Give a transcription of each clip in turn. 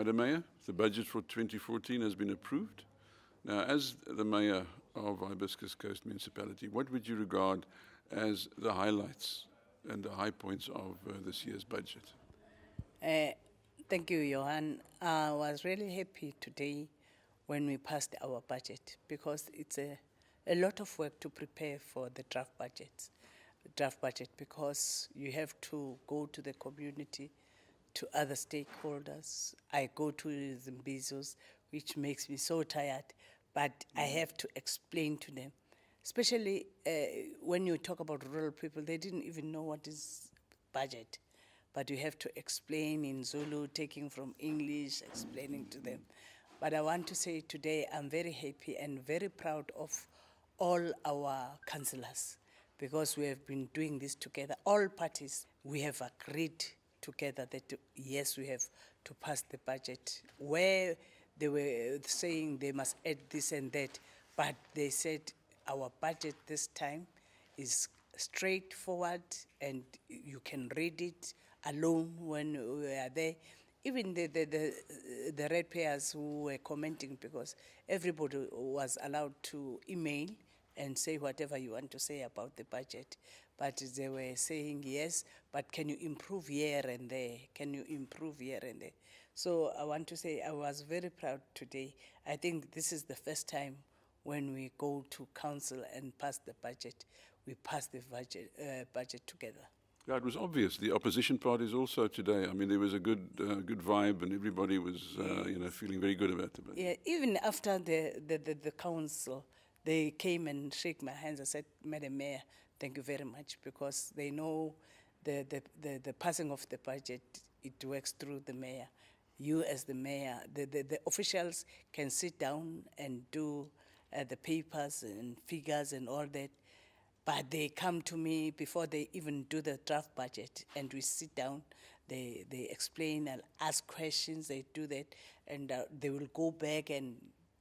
Madam Mayor, the budget for 2014 has been approved. Now, as the Mayor of Hibiscus Coast Municipality, what would you regard as the highlights and the high points of this year's budget? Thank you, Johan. I was really happy today when we passed our budget because it's a lot of work to prepare for the draft budget because you have to go to the community, to other stakeholders. I go to Zimbizos, which makes me so tired, but I have to explain to them. Especially when you talk about rural people, they didn't even know what is budget. But you have to explain in Zulu, taking from English, explaining to them. But I want to say today I'm very happy and very proud of all our councillors because we have been doing this together. All parties, we have agreed together that yes, we have to pass the budget. Where they were saying they must add this and that, but they said our budget this time is straightforward and you can read it alone when we are there. Even the ratepayers who were commenting, because everybody was allowed to email and say whatever you want to say about the budget. But they were saying, yes, but can you improve here and there? Can you improve here and there? So I want to say I was very proud today. I think this is the first time when we go to council and pass the budget, we pass the budget together. Yeah, it was obvious. The opposition parties also today. I mean, there was a good vibe, and everybody was, feeling very good about the budget. Yeah, even after the council, they came and shook my hands. I said, Madam Mayor, thank you very much, because they know the passing of the budget, it works through the mayor. You as the mayor, the officials can sit down and do the papers and figures and all that. But they come to me before they even do the draft budget, and we sit down, they explain and ask questions, they do that, and they will go back and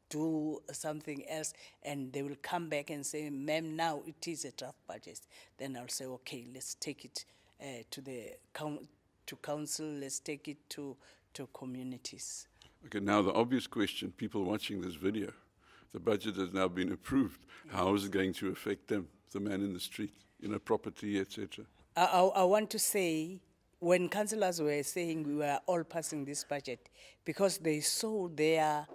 do something else, and they will come back and say, ma'am, now it is a draft budget. Then I'll say, okay, let's take it to council, let's take it to communities. Okay, now the obvious question, people watching this video, the budget has now been approved. Yes. How is it going to affect them, the man in the street, property, etc.? I want to say, when councillors were saying we were all passing this budget, because they saw their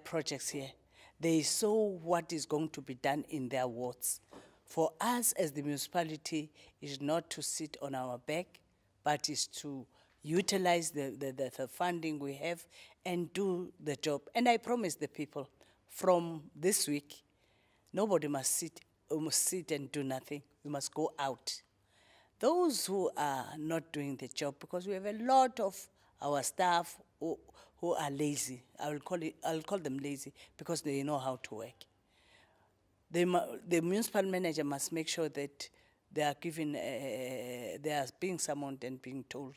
projects here, they saw what is going to be done in their wards. For us as the municipality, is not to sit on our back, but is to utilize the funding we have and do the job. And I promise the people, from this week, nobody must sit and do nothing. We must go out. Those who are not doing the job, because we have a lot of our staff who are lazy. I'll call them lazy because they know how to work. The municipal manager must make sure that they are given, they are being summoned and being told.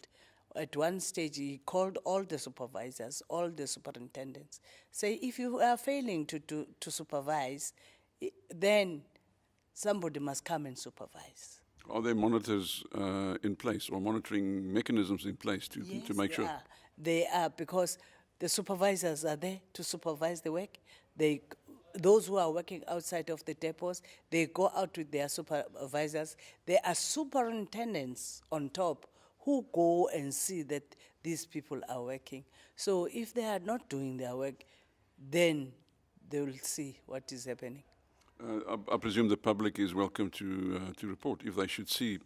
At one stage, he called all the supervisors, all the superintendents. Say, if you are failing to supervise, then somebody must come and supervise. Are there monitors in place or monitoring mechanisms in place to make sure? Yes, they are, because the supervisors are there to supervise the work. Those who are working outside of the depots, they go out with their supervisors. There are superintendents on top who go and see that these people are working. So if they are not doing their work, then they will see what is happening. I presume the public is welcome to report. If they should see,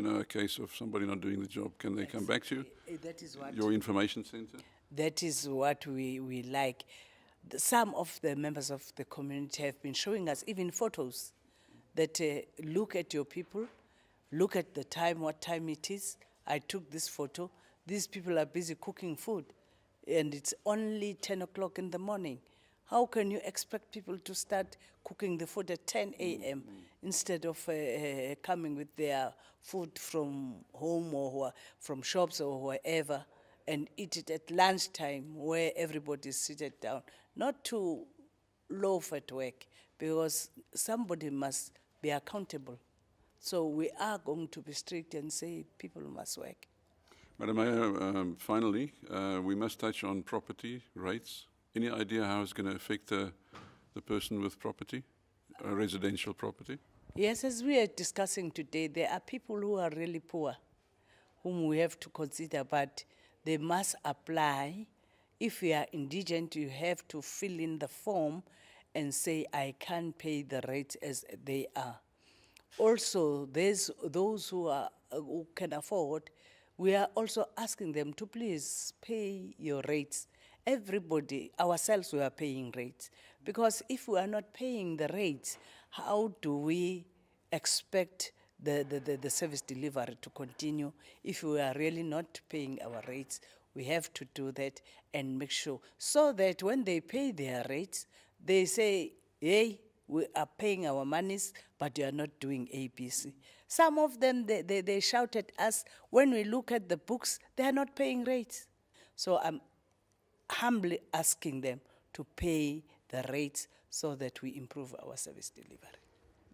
a case of somebody not doing the job, can they come back to you? That is what your information center? That is what we like. Some of the members of the community have been showing us even photos that look at your people, look at the time, what time it is. I took this photo. These people are busy cooking food, and it's only 10 o'clock in the morning. How can you expect people to start cooking the food at 10 a.m. instead of coming with their food from home or from shops or wherever and eat it at lunchtime where everybody is seated down? Not to loaf at work, because somebody must be accountable. So we are going to be strict and say people must work. Madam Mayor, finally, we must touch on property rates. Any idea how it's going to affect the person with property, residential property? Yes, as we are discussing today, there are people who are really poor, whom we have to consider, but they must apply. If you are indigent, you have to fill in the form and say, I can't pay the rates as they are. Also, there's those who can afford. We are also asking them to please pay your rates. Everybody, ourselves, we are paying rates. Because if we are not paying the rates, how do we expect the service delivery to continue? If we are really not paying our rates, we have to do that and make sure, so that when they pay their rates, they say, hey, we are paying our monies, but you are not doing ABC. Some of them, they shout at us, when we look at the books, they are not paying rates. So I'm humbly asking them to pay the rates so that we improve our service delivery.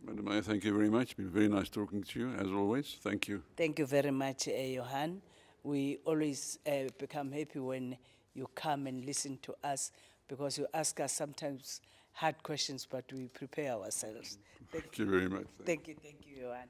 Madam Mayor, thank you very much. It's been very nice talking to you, as always. Thank you. Thank you very much, Johan. We always become happy when you come and listen to us, because you ask us sometimes hard questions, but we prepare ourselves. Thank you very much. Thank you, Johan.